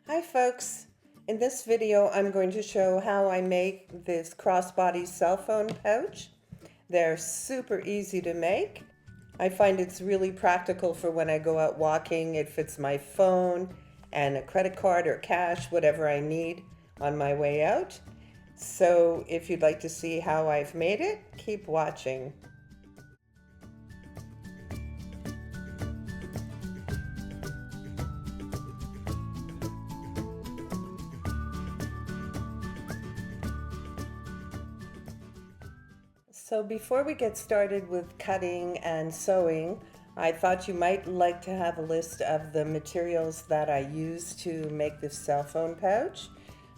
Hi folks, in this video I'm going to show how I make this crossbody cell phone pouch. They're super easy to make. I find it's really practical for when I go out walking. It fits my phone and a credit card or cash, whatever I need on my way out. So if you'd like to see how I've made it, keep watching. So before we get started with cutting and sewing, I thought you might like to have a list of the materials that I use to make this cell phone pouch.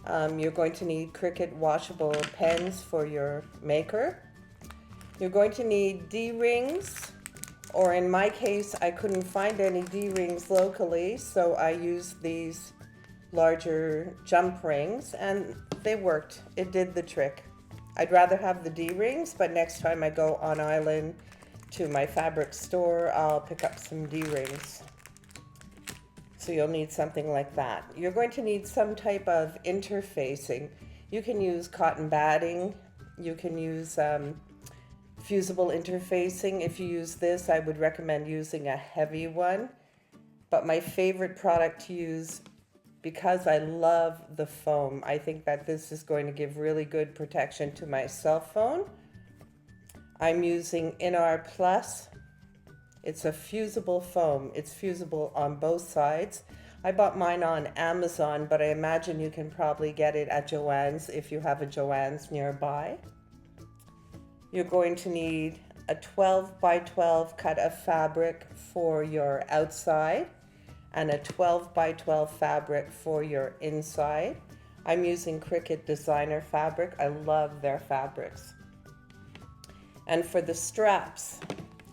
You're going to need Cricut washable pens for your maker. You're going to need D-rings, or in my case, I couldn't find any D-rings locally, so I used these larger jump rings, and they worked. It did the trick. I'd rather have the D-rings, but next time I go on island to my fabric store, I'll pick up some D-rings. So you'll need something like that. You're going to need some type of interfacing. You can use cotton batting. You can use fusible interfacing. If you use this, I would recommend using a heavy one. But my favorite product to use, because I love the foam, I think that this is going to give really good protection to my cell phone. I'm using NR Plus. It's a fusible foam. It's fusible on both sides. I bought mine on Amazon, but I imagine you can probably get it at Joann's if you have a Joann's nearby. You're going to need a 12 by 12 cut of fabric for your outside and a 12 by 12 fabric for your inside. I'm using Cricut designer fabric. I love their fabrics. And for the straps,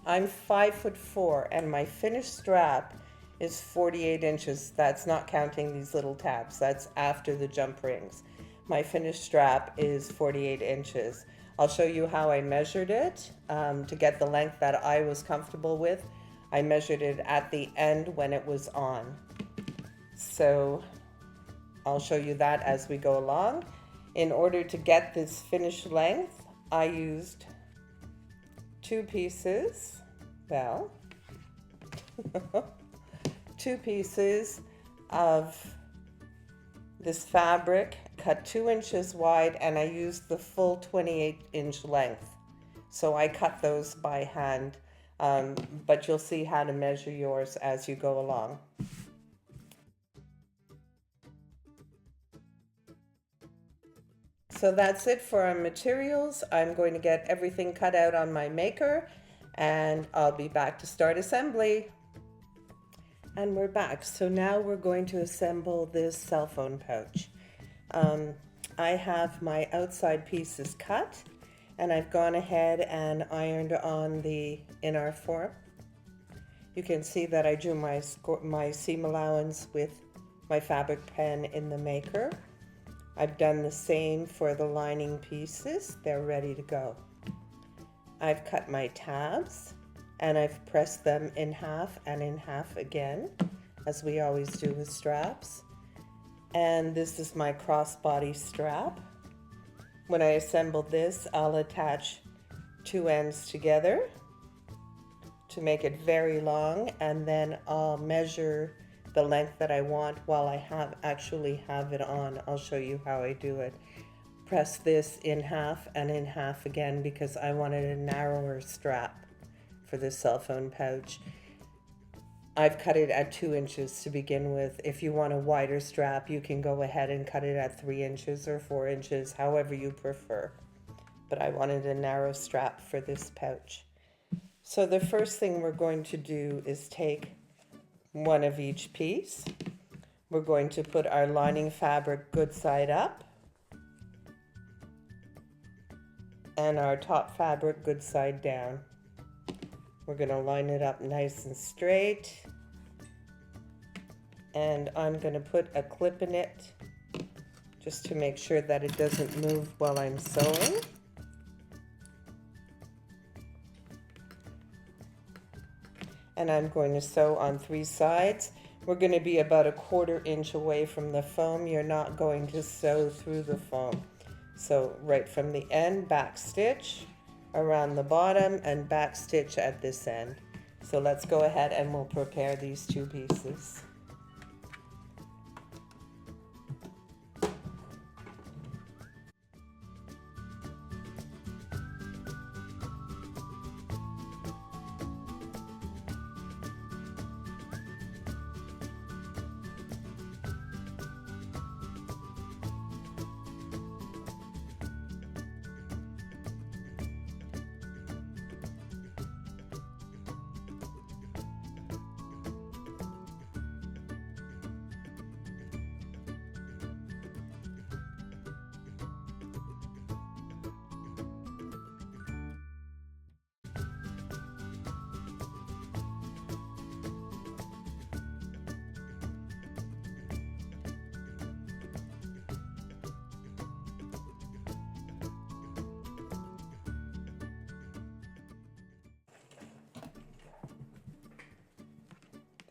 I'm 5'4" and my finished strap is 48 inches. That's not counting these little tabs. That's after the jump rings. My finished strap is 48 inches. I'll show you how I measured it to get the length that I was comfortable with. I measured it at the end when it was on. So I'll show you that as we go along. In order to get this finished length, I used two pieces of this fabric, cut 2 inches wide, and I used the full 28-inch length. So I cut those by hand. But you'll see how to measure yours as you go along. So that's it for our materials. I'm going to get everything cut out on my maker and I'll be back to start assembly. And we're back. So now we're going to assemble this cell phone pouch. I have my outside pieces cut, and I've gone ahead and ironed on the inner form. You can see that I drew my seam allowance with my fabric pen in the maker. I've done the same for the lining pieces. They're ready to go. I've cut my tabs and I've pressed them in half and in half again, as we always do with straps. And this is my crossbody strap. When I assemble this, I'll attach two ends together to make it very long, and then I'll measure the length that I want while I actually have it on. I'll show you how I do it. Press this in half and in half again because I wanted a narrower strap for this cell phone pouch. I've cut it at 2 inches to begin with. If you want a wider strap, you can go ahead and cut it at 3 inches or 4 inches, however you prefer. But I wanted a narrow strap for this pouch. So the first thing we're going to do is take one of each piece. We're going to put our lining fabric good side up and our top fabric good side down. We're going to line it up nice and straight, and I'm going to put a clip in it just to make sure that it doesn't move while I'm sewing. And I'm going to sew on 3 sides. we're going to be about a 1/4 inch away from the foam. You're not going to sew through the foam. So right from the end, back stitch around the bottom and back stitch at this end. So let's go ahead and we'll prepare these 2 pieces.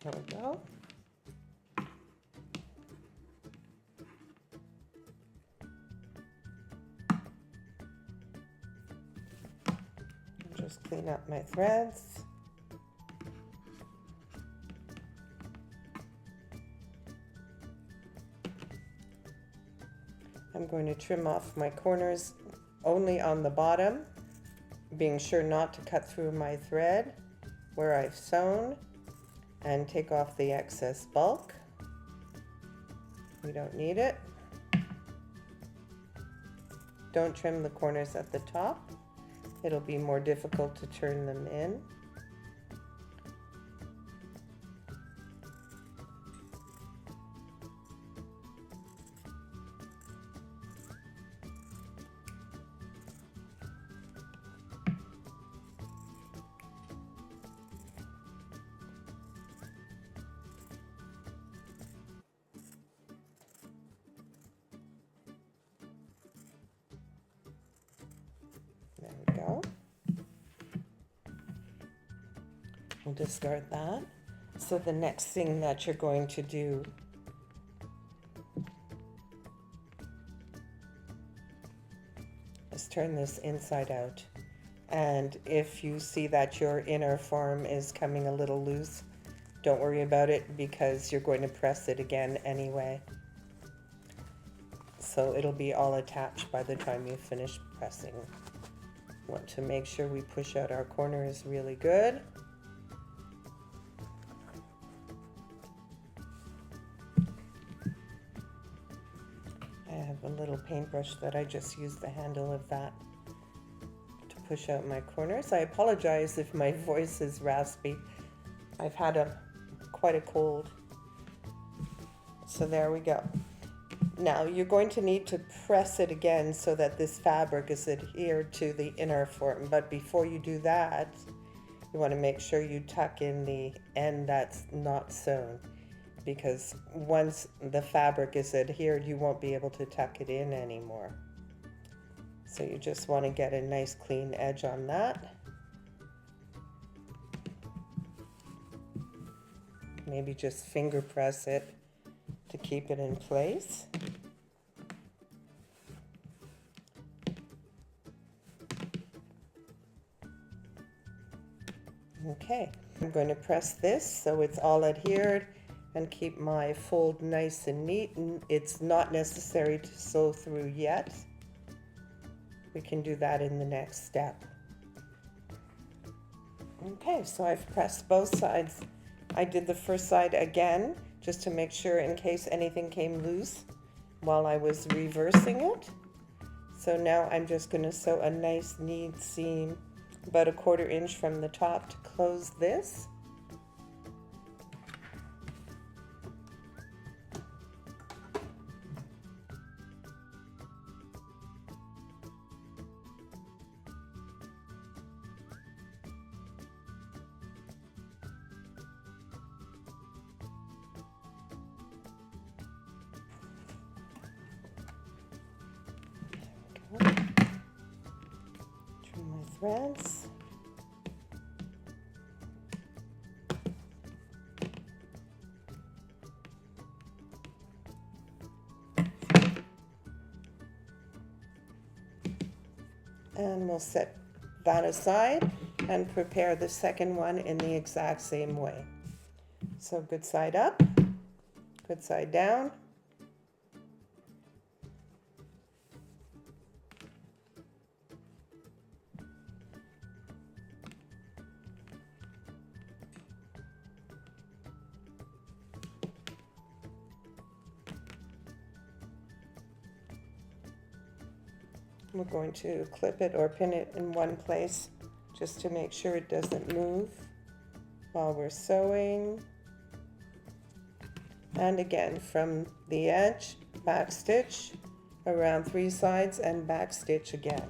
There we go. Just clean up my threads. I'm going to trim off my corners only on the bottom, being sure not to cut through my thread where I've sewn, and take off the excess bulk. We don't need it. Don't trim the corners at the top. It'll be more difficult to turn them in. There we go. We'll discard that. So the next thing that you're going to do is turn this inside out. And if you see that your inner form is coming a little loose, don't worry about it because you're going to press it again anyway. So it'll be all attached by the time you finish pressing. Want to make sure we push out our corners really good. I have a little paintbrush that I just used the handle of that to push out my corners. I apologize if my voice is raspy. I've had quite a cold. So there we go. Now you're going to need to press it again so that this fabric is adhered to the inner form. But before you do that, you want to make sure you tuck in the end that's not sewn, because once the fabric is adhered, you won't be able to tuck it in anymore. So you just want to get a nice clean edge on that. Maybe just finger press it to keep it in place. Okay, I'm going to press this so it's all adhered and keep my fold nice and neat. It's not necessary to sew through yet. We can do that in the next step. Okay, so I've pressed both sides. I did the first side again just to make sure in case anything came loose while I was reversing it. So now I'm just going to sew a nice neat seam about a 1/4 inch from the top to close this. Trim my threads. And we'll set that aside and prepare the second one in the exact same way. So good side up, good side down. We're going to clip it or pin it in one place just to make sure it doesn't move while we're sewing. And again, from the edge, back stitch around 3 sides and back stitch again.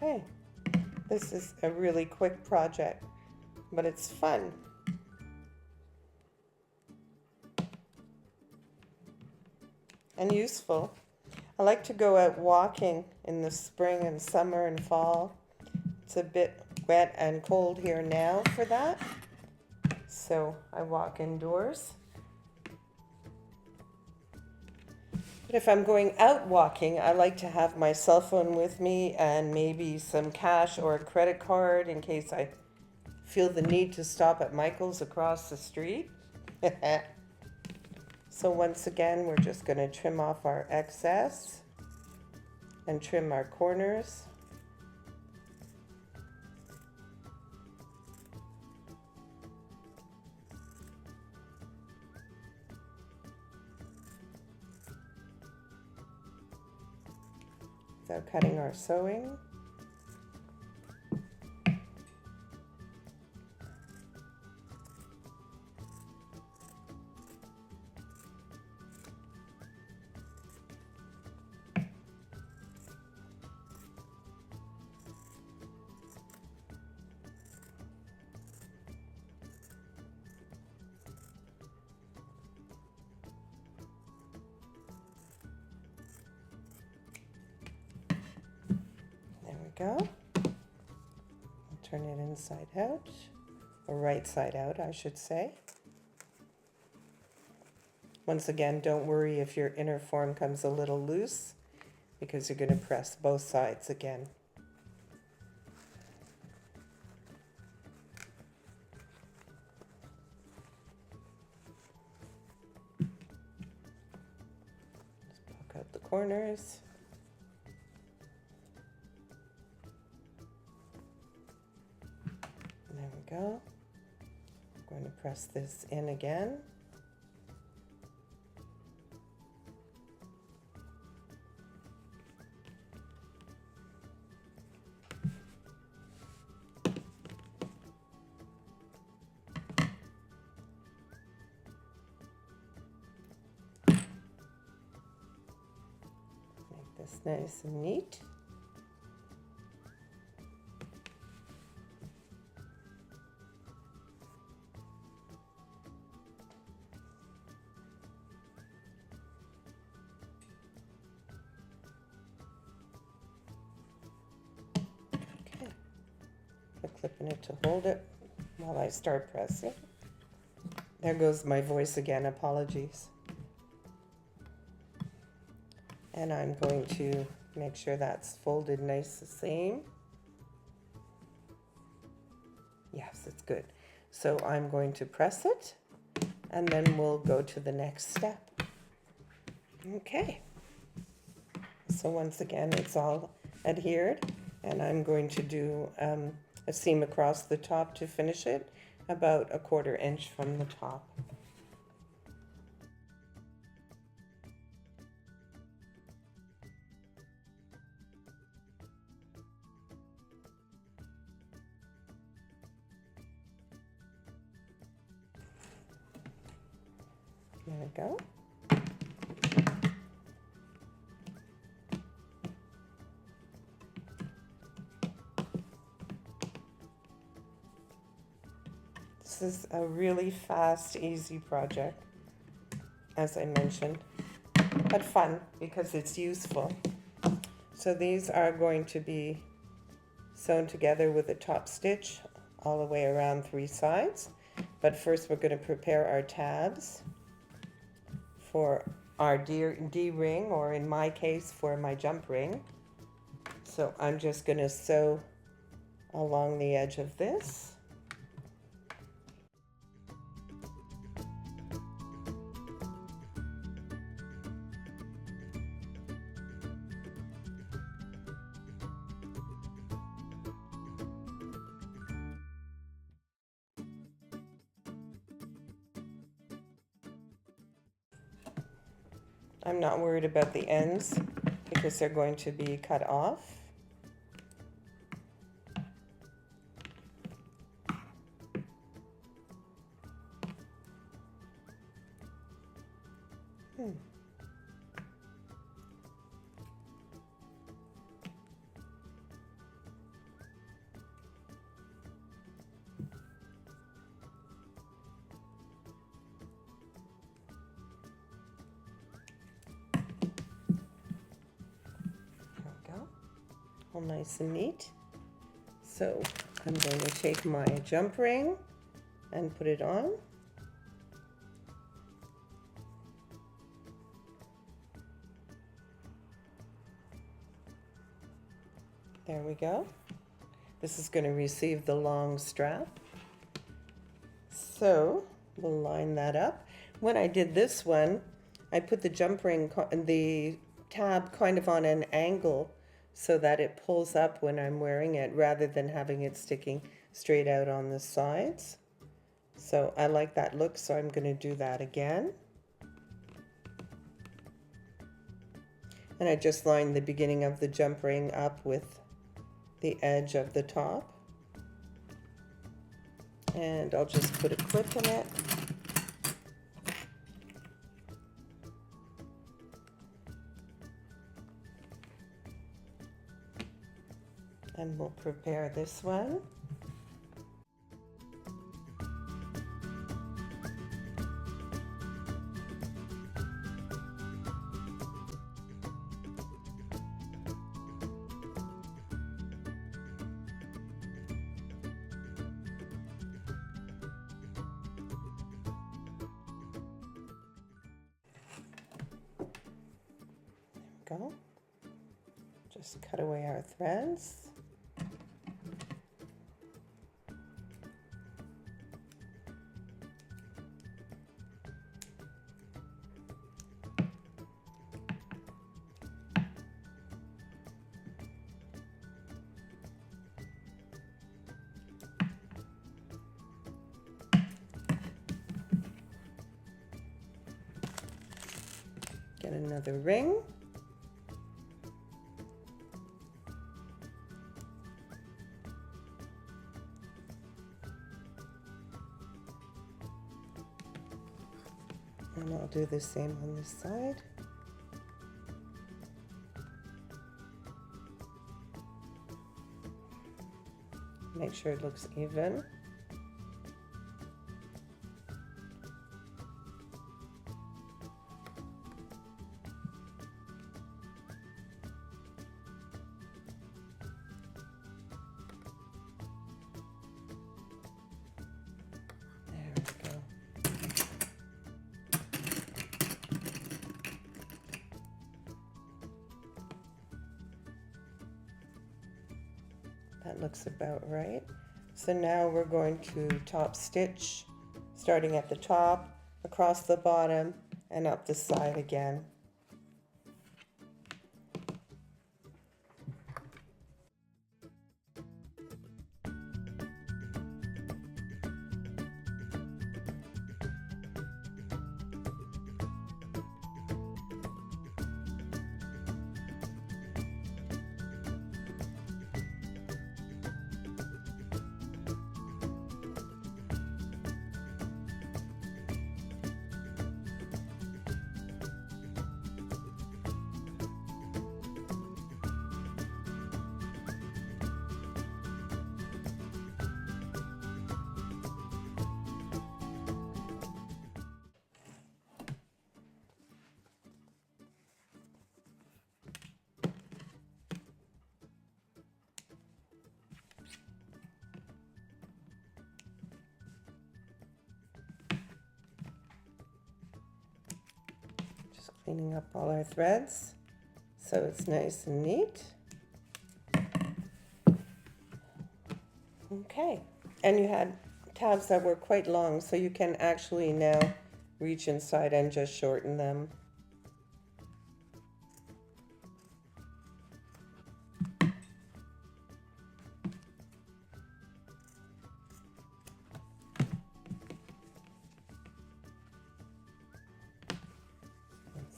Okay, this is a really quick project, but it's fun. And useful. I like to go out walking in the spring and summer and fall. It's a bit wet and cold here now for that, so I walk indoors. But if I'm going out walking, I like to have my cell phone with me and maybe some cash or a credit card in case I feel the need to stop at Michael's across the street. So once again, we're just going to trim off our excess and trim our corners. Without cutting our sewing. Go. Turn it inside out, or right side out, I should say. Once again, don't worry if your inner form comes a little loose because you're going to press both sides again. Just poke out the corners. There we go. I'm going to press this in again. Make this nice and neat. Clipping it to hold it while I start pressing. There goes my voice again, apologies. And I'm going to make sure that's folded nice the same. Yes, it's good. So I'm going to press it and then we'll go to the next step. Okay. So once again, it's all adhered and I'm going to do a seam across the top to finish it, about 1/4 inch from the top. There we go. This is a really fast, easy project, as I mentioned, but fun because it's useful. So these are going to be sewn together with a top stitch all the way around 3 sides. But first we're going to prepare our tabs for our D ring, or in my case for my jump ring. So I'm just going to sew along the edge of this. I'm not worried about the ends because they're going to be cut off. All nice and neat. So I'm going to take my jump ring and put it on. There we go. This is going to receive the long strap. So we'll line that up. When I did this one, I put the jump ring, the tab kind of on an angle so that it pulls up when I'm wearing it rather than having it sticking straight out on the sides. So I like that look, so I'm going to do that again. And I just lined the beginning of the jump ring up with the edge of the top. And I'll just put a clip in it. And we'll prepare this one. There we go. Just cut away our threads. Get another ring. And I'll do the same on this side. Make sure it looks even. That looks about right. So now we're going to top stitch, starting at the top, across the bottom, and up the side again. Cleaning up all our threads so it's nice and neat. Okay, and you had tabs that were quite long, so you can actually now reach inside and just shorten them.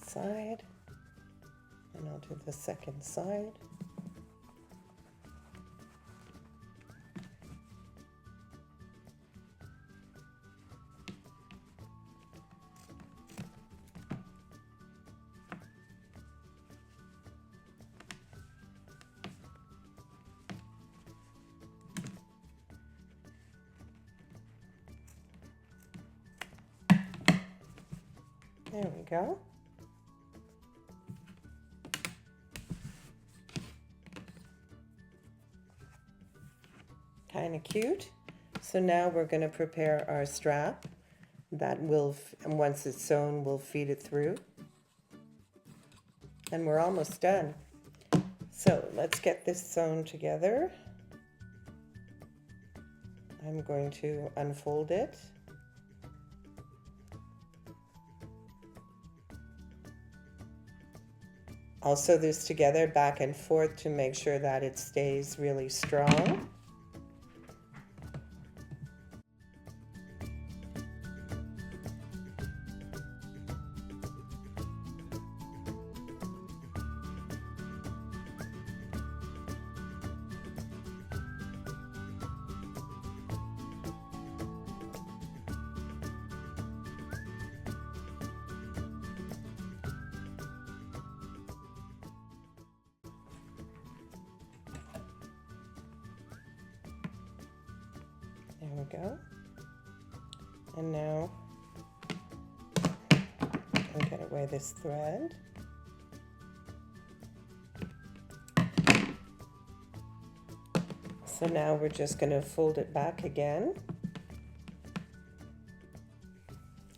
Side, and I'll do the second side. There we go. Kind of cute. So now we're going to prepare our strap that will, and once it's sewn, we'll feed it through. And we're almost done. So let's get this sewn together. I'm going to unfold it. I'll sew this together back and forth to make sure that it stays really strong. There we go. And now I'll get away this thread. So now we're just going to fold it back again.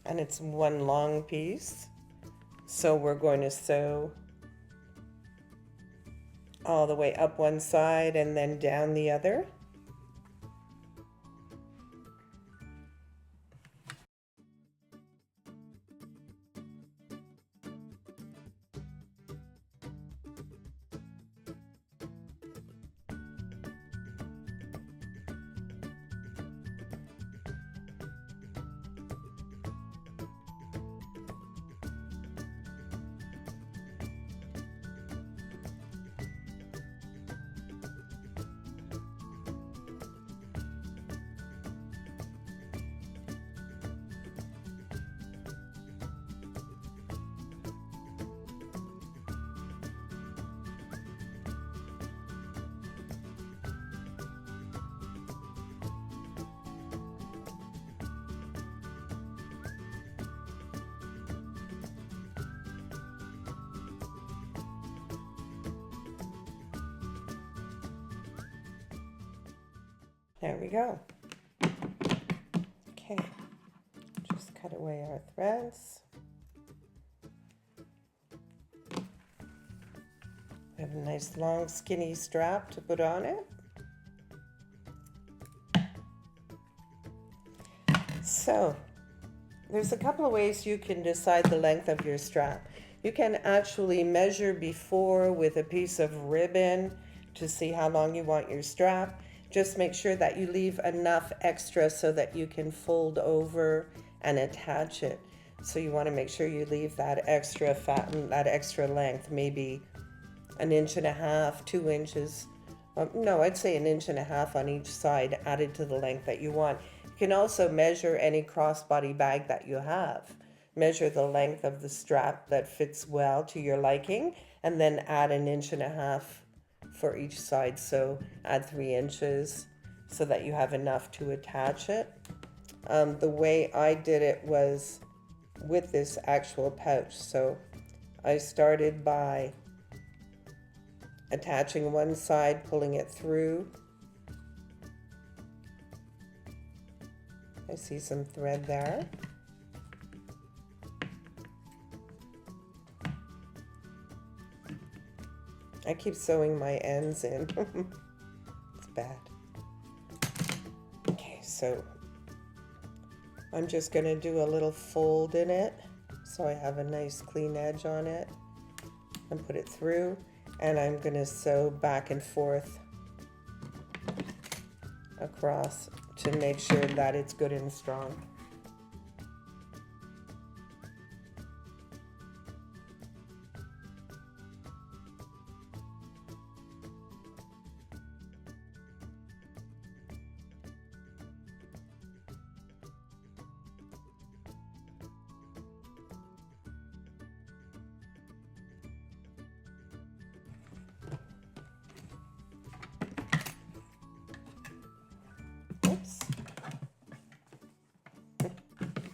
And it's one long piece. So we're going to sew all the way up one side and then down the other. There we go. Okay, just cut away our threads. We have a nice long skinny strap to put on it. So, there's a couple of ways you can decide the length of your strap. You can actually measure before with a piece of ribbon to see how long you want your strap. Just make sure that you leave enough extra so that you can fold over and attach it. So you want to make sure you leave that extra that extra length, maybe 1.5 inches, 2 inches. No, I'd say 1.5 inches on each side added to the length that you want. You can also measure any crossbody bag that you have. Measure the length of the strap that fits well to your liking, and then add 1.5 inches for each side. So add 3 inches so that you have enough to attach it. The way I did it was with this actual pouch. So I started by attaching one side, pulling it through. I see some thread there. I keep sewing my ends in. It's bad. Okay, so I'm just going to do a little fold in it so I have a nice clean edge on it and put it through, and I'm going to sew back and forth across to make sure that it's good and strong. Oops.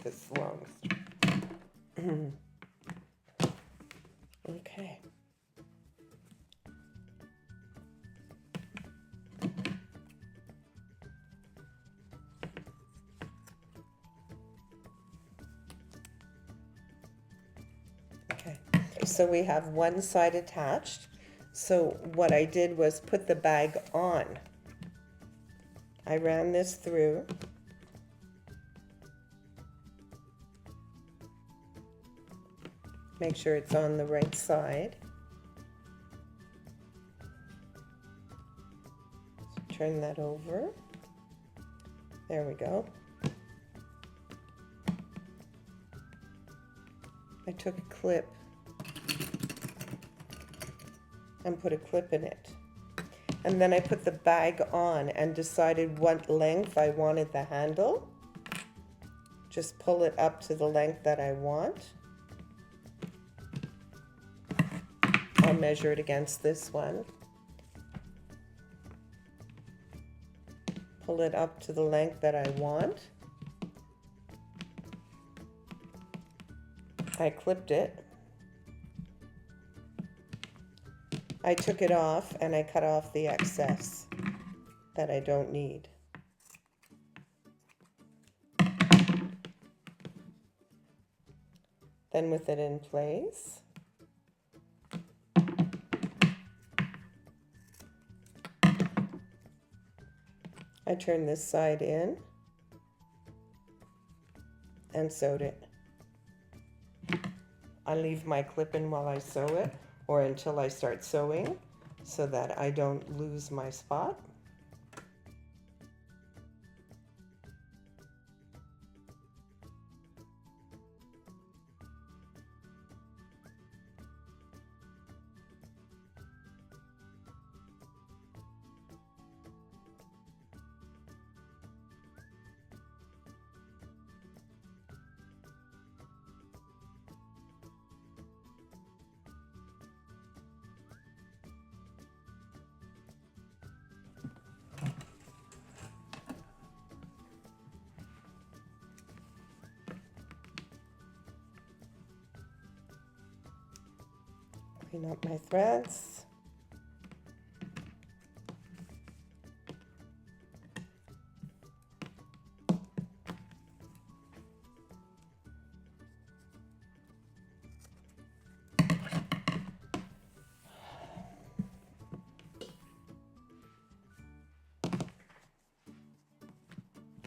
This long. Okay. Okay. So we have one side attached. So what I did was put the bag on. I ran this through. Make sure it's on the right side. So turn that over. There we go. I took a clip and put a clip in it. And then I put the bag on and decided what length I wanted the handle. Just pull it up to the length that I want. I'll measure it against this one. Pull it up to the length that I want. I clipped it. I took it off and I cut off the excess that I don't need. Then with it in place, I turned this side in and sewed it. I leave my clip in while I sew it, or until I start sewing, so that I don't lose my spot. Clean up my threads.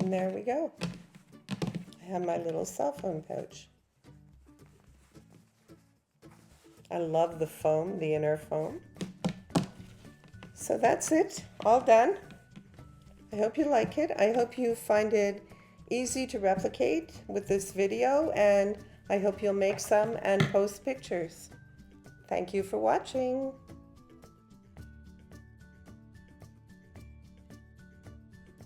And there we go. I have my little cell phone pouch. I love the foam, the inner foam. So that's it, all done. I hope you like it. I hope you find it easy to replicate with this video, and I hope you'll make some and post pictures. Thank you for watching.